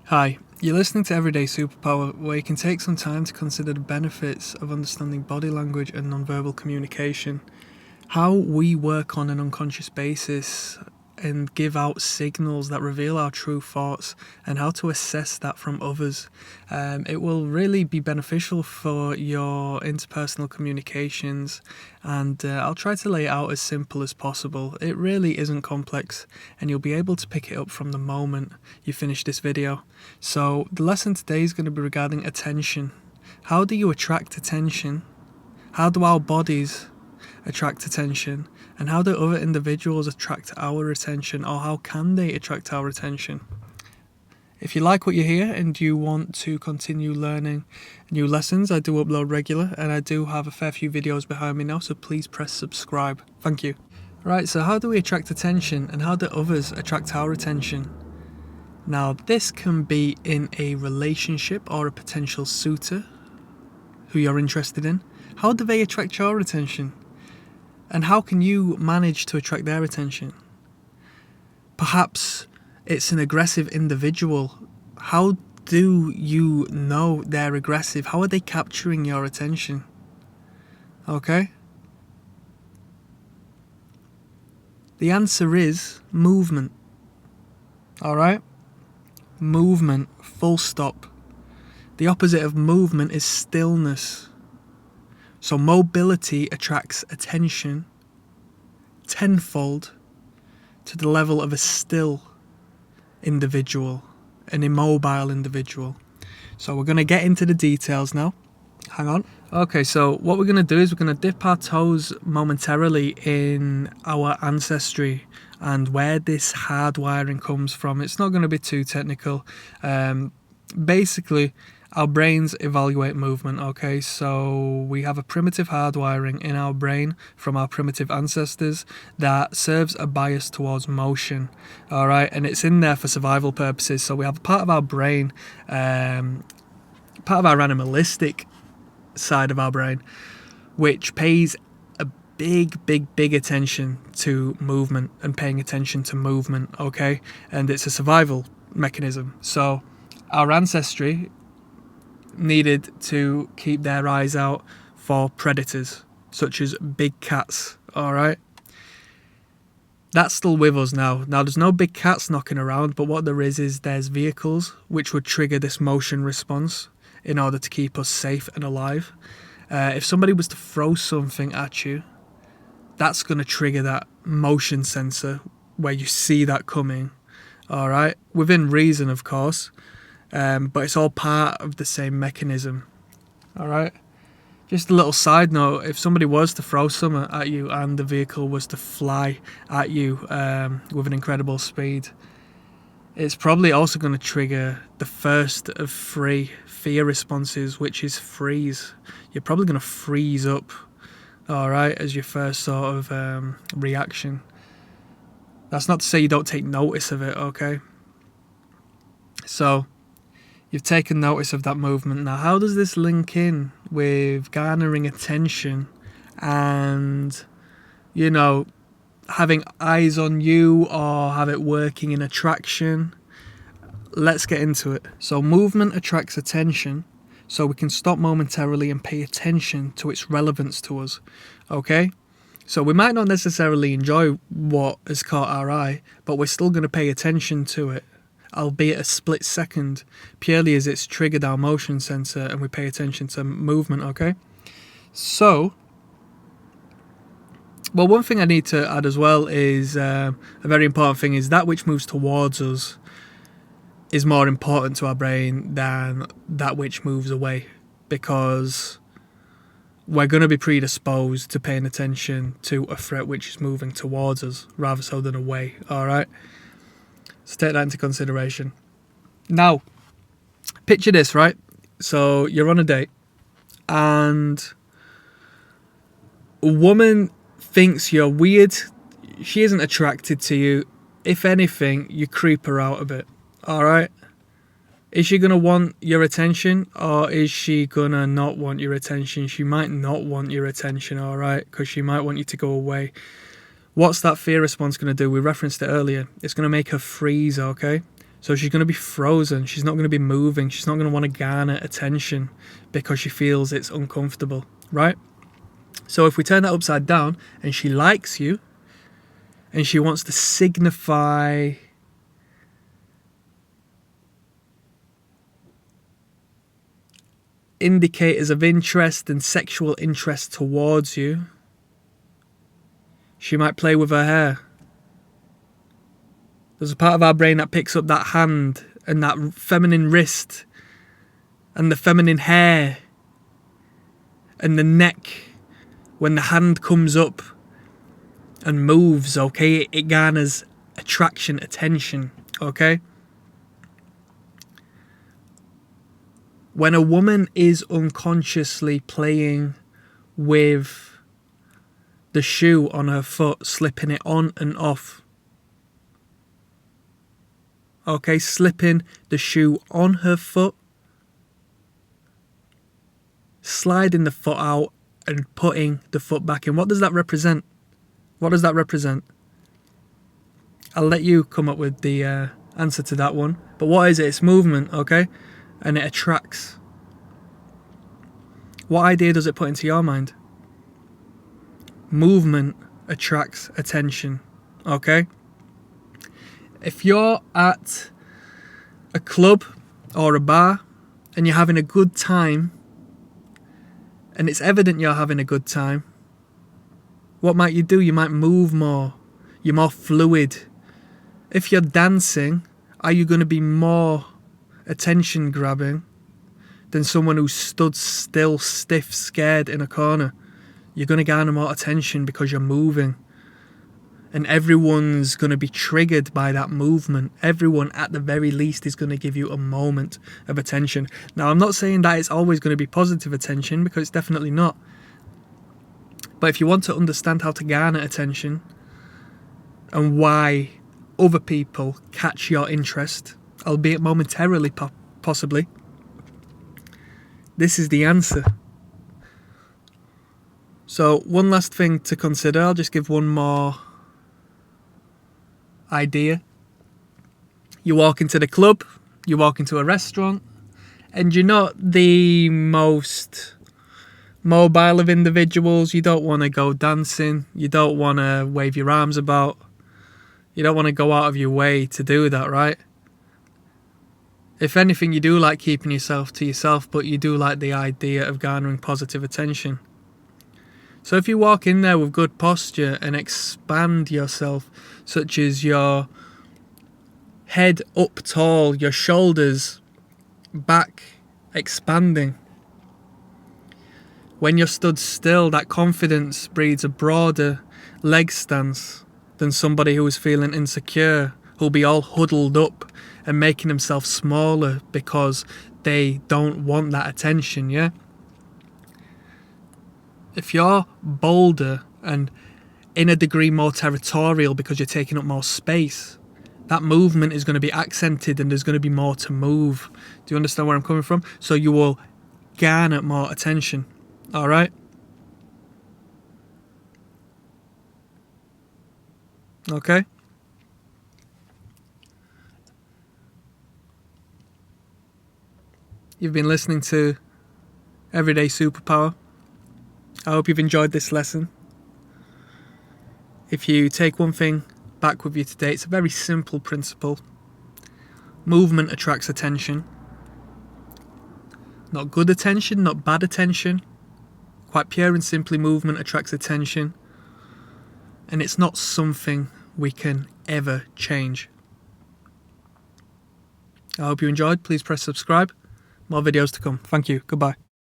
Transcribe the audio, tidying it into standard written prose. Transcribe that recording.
Hi, you're listening to Everyday Superpower, where you can take some time to consider the benefits of understanding body language and nonverbal communication, how we work on an unconscious basis and give out signals that reveal our true thoughts, and how to assess that from others. It will really be beneficial for your interpersonal communications, and I'll try to lay it out as simple as possible. It really isn't complex, and you'll be able to pick it up from the moment you finish this video. So the lesson today is going to be regarding attention. How do you attract attention? How do our bodies attract attention? And how do other individuals attract our attention, or how can they attract our attention? If you like what you hear and you want to continue learning new lessons, I do upload regular, and I do have a fair few videos behind me now, so please press subscribe. Thank you. Right, so how do we attract attention, and how do others attract our attention? Now, this can be in a relationship or a potential suitor who you're interested in. How do they attract your attention? And how can you manage to attract their attention? Perhaps it's an aggressive individual. How do you know they're aggressive? How are they capturing your attention? Okay? The answer is movement. Alright? Movement, full stop. The opposite of movement is stillness. So mobility attracts attention tenfold to the level of a still individual, an immobile individual. So we're going to get into the details now. Hang on. Okay, so what we're going to do is we're going to dip our toes momentarily in our ancestry and where this hardwiring comes from. It's not going to be too technical. Basically, our brains evaluate movement, okay? So we have a primitive hardwiring in our brain from our primitive ancestors that serves a bias towards motion, all right? And it's in there for survival purposes. So we have a part of our brain, part of our animalistic side of our brain, which pays a big attention to movement and paying attention to movement, okay? And it's a survival mechanism. So our ancestry needed to keep their eyes out for predators such as big cats, all right? That's still with us now. Now, there's no big cats knocking around, but what there is there's vehicles which would trigger this motion response in order to keep us safe and alive. If somebody was to throw something at you, that's going to trigger that motion sensor where you see that coming, all right? Within reason, of course. But it's all part of the same mechanism. Alright? Just a little side note, if somebody was to throw something at you and the vehicle was to fly at you with an incredible speed, it's probably also going to trigger the first of 3 fear responses, which is freeze. You're probably going to freeze up, alright, as your first sort of reaction. That's not to say you don't take notice of it, okay? So you've taken notice of that movement. Now, how does this link in with garnering attention and, you know, having eyes on you, or have it working in attraction? Let's get into it. So movement attracts attention, so we can stop momentarily and pay attention to its relevance to us, okay? So we might not necessarily enjoy what has caught our eye, but we're still going to pay attention to it, albeit a split second, purely as it's triggered our motion sensor and we pay attention to movement, okay? So, well, one thing I need to add as well is, a very important thing is that which moves towards us is more important to our brain than that which moves away, because we're going to be predisposed to paying attention to a threat which is moving towards us rather so than away, alright? So take that into consideration. Now, picture this, right? So you're on a date and a woman thinks you're weird. She isn't attracted to you. If anything, you creep her out a bit. All right? Is she going to want your attention, or is she going to not want your attention? She might not want your attention, all right? Because she might want you to go away. What's that fear response going to do? We referenced it earlier. It's going to make her freeze, okay? So she's going to be frozen. She's not going to be moving. She's not going to want to garner attention because she feels it's uncomfortable, right? So if we turn that upside down and she likes you and she wants to signify indicators of interest and sexual interest towards you, she might play with her hair. There's a part of our brain that picks up that hand and that feminine wrist and the feminine hair and the neck. When the hand comes up and moves, okay, it garners attraction, attention, okay? When a woman is unconsciously playing with the shoe on her foot, slipping it on and off, okay, slipping the shoe on her foot, sliding the foot out and putting the foot back in. What does that represent? What does that represent? I'll let you come up with the answer to that one. But what is it? It's movement, okay? And it attracts. What idea does it put into your mind? Movement attracts attention, okay? If you're at a club or a bar and you're having a good time, and it's evident you're having a good time, what might you do? You might move more. You're more fluid. If you're dancing, are you going to be more attention grabbing than someone who's stood still, stiff, scared in a corner? You're going to garner more attention because you're moving. And everyone's going to be triggered by that movement. Everyone, at the very least, is going to give you a moment of attention. Now, I'm not saying that it's always going to be positive attention, because it's definitely not. But if you want to understand how to garner attention and why other people catch your interest, albeit momentarily possibly, this is the answer. So, one last thing to consider. I'll just give one more idea. You walk into the club, you walk into a restaurant, and you're not the most mobile of individuals. You don't want to go dancing, you don't want to wave your arms about, you don't want to go out of your way to do that, right? If anything, you do like keeping yourself to yourself, but you do like the idea of garnering positive attention. So if you walk in there with good posture and expand yourself, such as your head up tall, your shoulders back expanding. When you're stood still, that confidence breeds a broader leg stance than somebody who is feeling insecure, who'll be all huddled up and making themselves smaller because they don't want that attention, yeah? If you're bolder and in a degree more territorial because you're taking up more space, that movement is going to be accented and there's going to be more to move. Do you understand where I'm coming from? So you will garner more attention. All right? Okay? You've been listening to Everyday Superpower. I hope you've enjoyed this lesson. If you take one thing back with you today, it's a very simple principle. Movement attracts attention. Not good attention, not bad attention. Quite pure and simply, movement attracts attention. And it's not something we can ever change. I hope you enjoyed. Please press subscribe. More videos to come. Thank you. Goodbye.